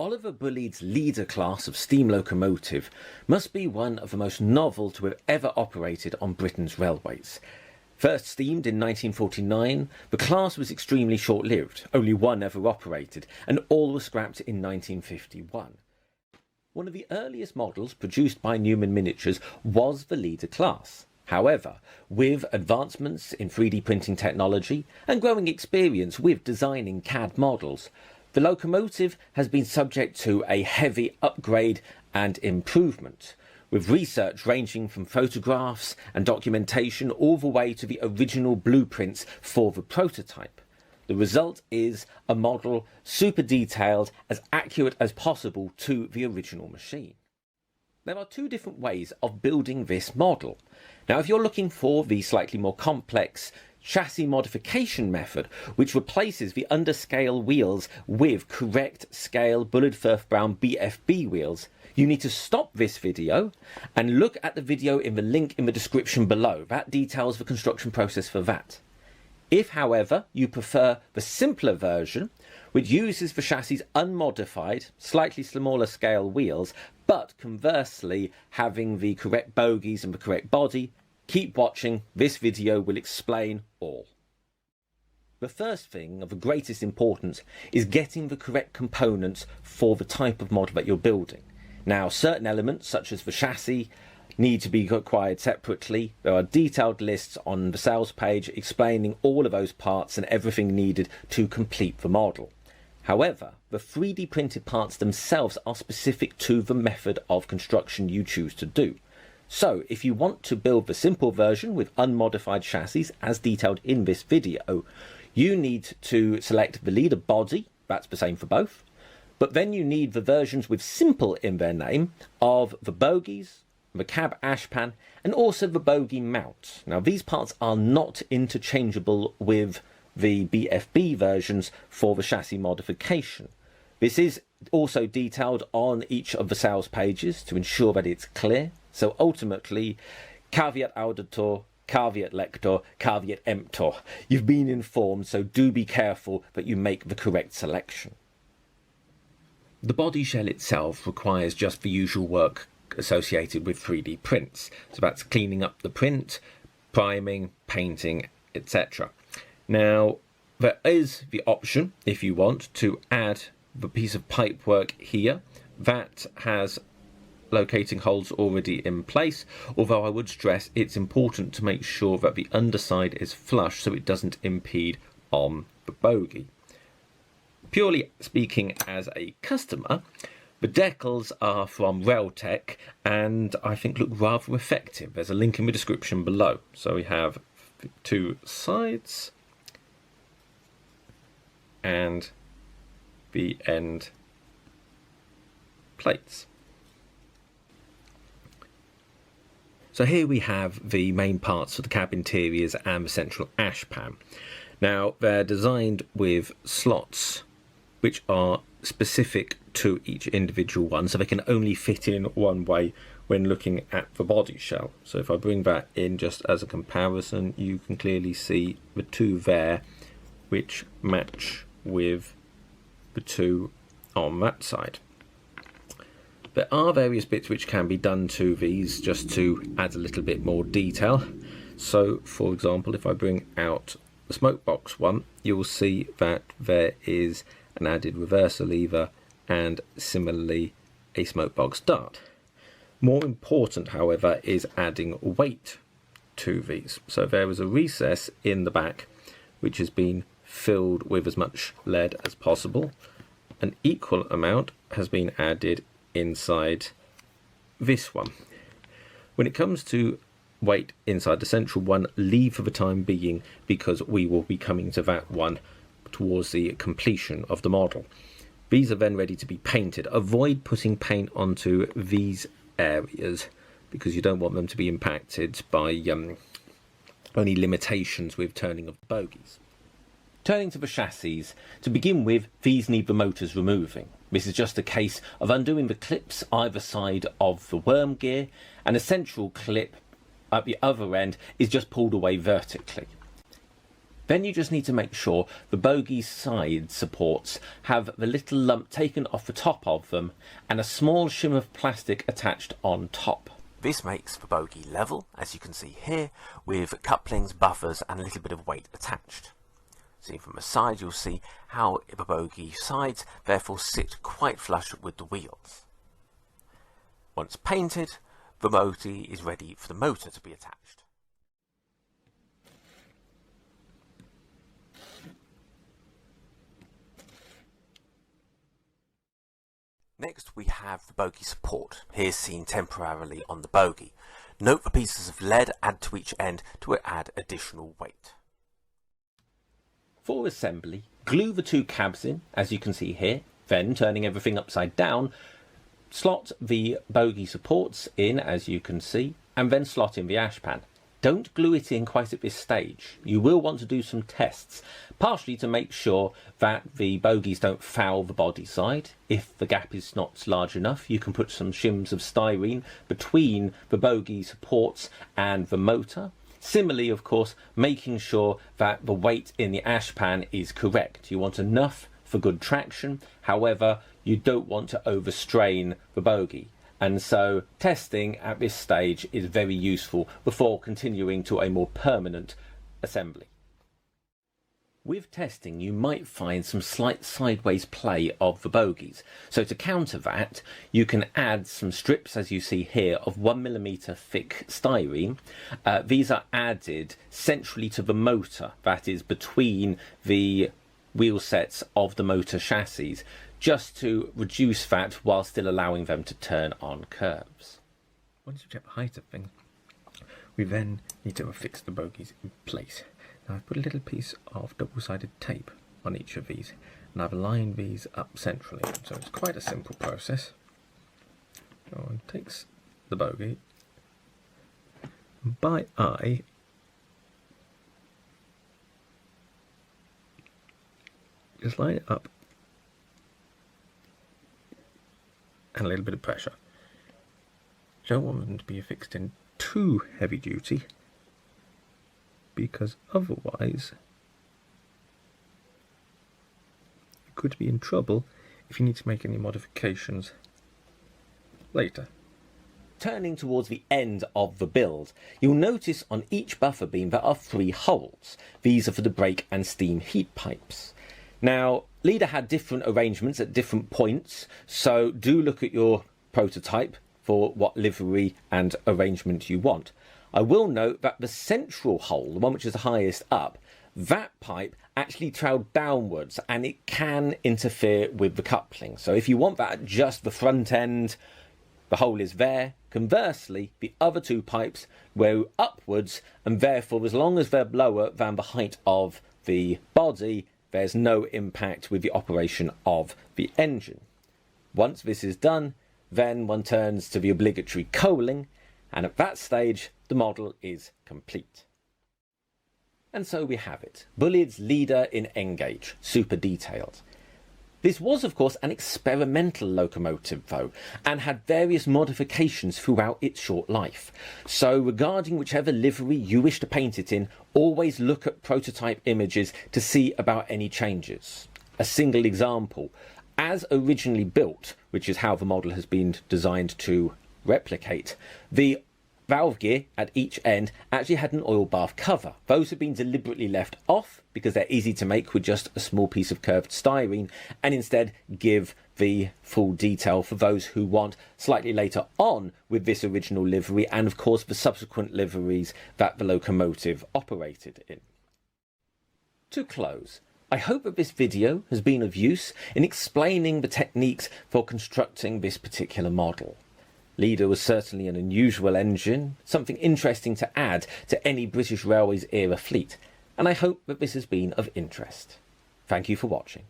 Oliver Bulleid's leader class of steam locomotive must be one of the most novel to have ever operated on Britain's railways. First steamed in 1949, the class was extremely short-lived, only one ever operated, and all were scrapped in 1951. One of the earliest models produced by Newman Miniatures was the leader class. However, with advancements in 3D printing technology and growing experience with designing CAD models, the locomotive has been subject to a heavy upgrade and improvement, with research ranging from photographs and documentation all the way to the original blueprints for the prototype. The result is a model super detailed, as accurate as possible to the original machine. There are two different ways of building this model. Now, if you're looking for the slightly more complex chassis modification method, which replaces the underscale wheels with correct scale Bulleid Brown BFB wheels, you need to stop this video and look at the video in the link in the description below. That details the construction process for that. If, however, you prefer the simpler version, which uses the chassis unmodified, slightly smaller scale wheels, but conversely having the correct bogies and the correct body, keep watching. This video will explain all. The first thing of the greatest importance is getting the correct components for the type of model that you're building. Now, certain elements, such as the chassis, need to be acquired separately. There are detailed lists on the sales page explaining all of those parts and everything needed to complete the model. However, the 3D printed parts themselves are specific to the method of construction you choose to do. So, if you want to build the simple version with unmodified chassis, as detailed in this video, you need to select the leader body, that's the same for both, but then you need the versions with simple in their name of the bogies, the cab ashpan, and also the bogie mount. Now, these parts are not interchangeable with the BFB versions for the chassis modification. This is also detailed on each of the sales pages to ensure that it's clear. So ultimately, caveat auditor, caveat lector, caveat emptor. You've been informed, so do be careful that you make the correct selection. The body shell itself requires just the usual work associated with 3D prints. So that's cleaning up the print, priming, painting, etc. Now, there is the option, if you want, to add the piece of pipework here that has locating holes already in place, although I would stress it's important to make sure that the underside is flush so it doesn't impede on the bogie. Purely speaking as a customer, the decals are from Railtech and I think look rather effective. There's a link in the description below. So we have two sides and the end plates. So here we have the main parts for the cab interiors and the central ashpan. Now, they're designed with slots which are specific to each individual one, so they can only fit in one way when looking at the body shell. So if I bring that in just as a comparison, you can clearly see the two there which match with the two on that side. There are various bits which can be done to these just to add a little bit more detail. So, for example, if I bring out the smoke box one, you'll see that there is an added reverser lever and similarly a smoke box dart. More important, however, is adding weight to these. So there is a recess in the back which has been filled with as much lead as possible. An equal amount has been added inside this one. When it comes to weight inside the central one, leave for the time being because we will be coming to that one towards the completion of the model. These are then ready to be painted. Avoid putting paint onto these areas because you don't want them to be impacted by any limitations with turning of the bogies. Turning to the chassis, to begin with, these need the motors removing. This is just a case of undoing the clips either side of the worm gear, and a central clip at the other end is just pulled away vertically. Then you just need to make sure the bogie side supports have the little lump taken off the top of them and a small shim of plastic attached on top. This makes the bogie level, as you can see here, with couplings, buffers and a little bit of weight attached. Seen from the side, you'll see how the bogie sides therefore sit quite flush with the wheels. Once painted, the bogie is ready for the motor to be attached. Next we have the bogie support, here seen temporarily on the bogie. Note the pieces of lead add to each end to add additional weight. For assembly, glue the two cabs in, as you can see here, then turning everything upside down, slot the bogie supports in, as you can see, and then slot in the ash pan. Don't glue it in quite at this stage. You will want to do some tests, partially to make sure that the bogies don't foul the body side. If the gap is not large enough, you can put some shims of styrene between the bogie supports and the motor. Similarly, of course, making sure that the weight in the ash pan is correct. You want enough for good traction, however, you don't want to overstrain the bogie. And so testing at this stage is very useful before continuing to a more permanent assembly. With testing, you might find some slight sideways play of the bogies. So to counter that, you can add some strips, as you see here, of 1mm thick styrene. These are added centrally to the motor, that is between the wheel sets of the motor chassis, just to reduce that while still allowing them to turn on curves. Once you check the height of things, we then need to affix the bogies in place. Now I've put a little piece of double-sided tape on each of these, and I've aligned these up centrally, so it's quite a simple process. One takes the bogie, and by eye just line it up and a little bit of pressure. Don't want them to be affixed in too heavy duty, because otherwise you could be in trouble if you need to make any modifications later. Turning towards the end of the build, you'll notice on each buffer beam there are 3 holes. These are for the brake and steam heat pipes. Now, Leader had different arrangements at different points, so do look at your prototype for what livery and arrangement you want. I will note that the central hole, the one which is the highest up, that pipe actually trailed downwards and it can interfere with the coupling. So if you want that at just the front end, the hole is there. Conversely, the other 2 pipes go upwards, and therefore as long as they're lower than the height of the body, there's no impact with the operation of the engine. Once this is done, then one turns to the obligatory coaling, and at that stage the model is complete. And so we have it, Bullied's Leader in N-gauge, super detailed. This was of course an experimental locomotive though, and had various modifications throughout its short life. So regarding whichever livery you wish to paint it in, always look at prototype images to see about any changes. A single example, as originally built, which is how the model has been designed to replicate, the valve gear at each end actually had an oil bath cover. Those have been deliberately left off because they're easy to make with just a small piece of curved styrene, and instead give the full detail for those who want slightly later on with this original livery, and of course the subsequent liveries that the locomotive operated in. To close, I hope that this video has been of use in explaining the techniques for constructing this particular model. Leader was certainly an unusual engine, something interesting to add to any British Railways era fleet, and I hope that this has been of interest. Thank you for watching.